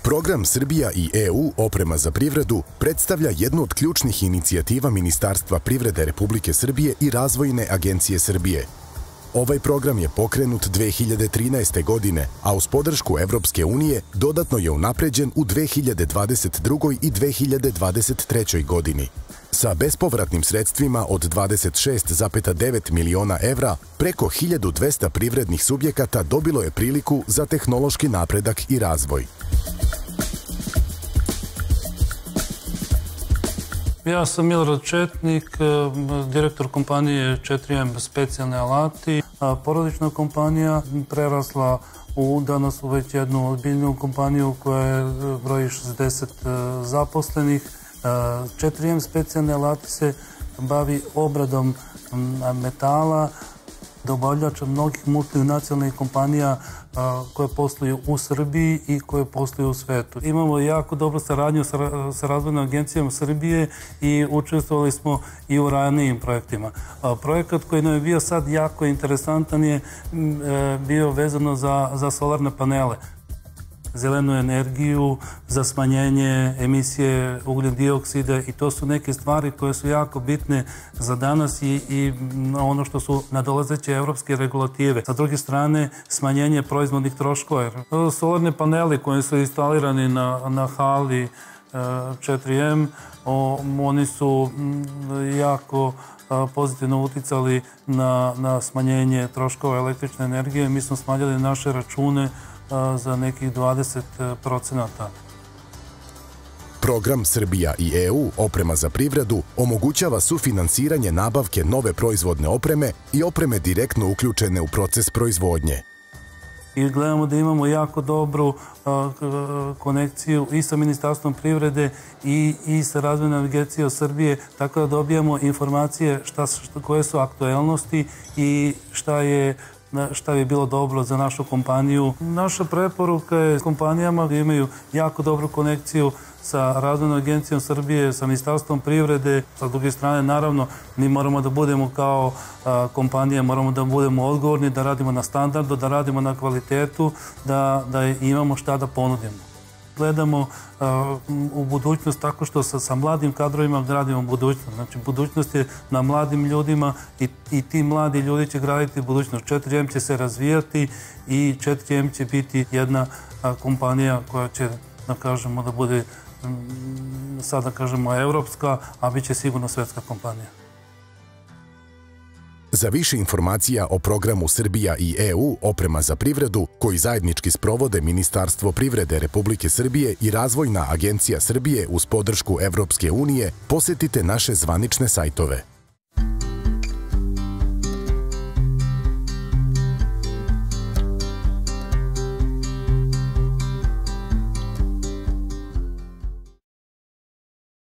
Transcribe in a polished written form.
Program Srbija i EU oprema za privredu predstavlja jednu od ključnih inicijativa Ministarstva privrede Republike Srbije i Razvojne agencije Srbije. Ovaj program je pokrenut 2013. godine, a uz podršku Evropske unije dodatno je unapređen u 2022. i 2023. godini. Sa bespovratnim sredstvima od 26,9 miliona evra, preko 1200 privrednih subjekata dobilo je priliku za tehnološki napredak i razvoj. Ja sam Milorad Četnik, direktor kompanije 4M Specijalne alati. Porodična kompanija prerasla u danas u već jednu ozbiljnu kompaniju koja broji 60 zaposlenih. 4M Specijalne alati se bavi obradom metala, dobavljača mnogih multinacionalnih kompanija koje posluju u Srbiji i koje posluju u svetu. Imamo jako dobru saradnju sa Razvojnom agencijom Srbije i učestvovali smo i u ranijim projektima. Projekat koji nam je bio sad jako interesantan je bio vezano za solarne panele, zelenu energiju, za smanjenje emisije ugljen dioksida i to su neke stvari koje su jako bitne za danas i ono što su nadolazeće evropske regulative. Sa druge strane, smanjenje proizvodnih troškova. Solarne paneli koji su instalirani na hali 4M, oni su jako pozitivno uticali na smanjenje troškova električne energije. Mi smo smanjili naše račune za nekih 20%. Program Srbija i EU oprema za privredu omogućava sufinansiranje nabavke nove proizvodne opreme i opreme direktno uključene u proces proizvodnje. I gledamo da imamo jako dobru konekciju i sa Ministarstvom privrede i sa Razvojnom agencijom Srbije, tako da dobijamo informacije koje su aktuelnosti i šta bi bilo dobro za našu kompaniju. Naša preporuka je kompanijama da imaju jako dobru konekciju sa Razvojnom agencijom Srbije, sa Ministarstvom privrede. Sa druge strane, naravno, mi moramo da budemo kao kompanija, moramo da budemo odgovorni, da radimo na standardu, da radimo na kvalitetu, da imamo šta da ponudimo. Gledamo u budućnost tako što sa mladim kadrovima gradimo budućnost. Znači, budućnost je na mladim ljudima i ti mladi ljudi će graditi budućnost. 4M će se razvijati i 4M će biti jedna kompanija koja će, da kažemo, da bude, sad da kažemo, evropska, a bit će sigurno svetska kompanija. Za više informacija o programu Srbija i EU oprema za privredu, koji zajednički sprovode Ministarstvo privrede Republike Srbije i Razvojna agencija Srbije uz podršku Evropske unije, posetite naše zvanične sajtove.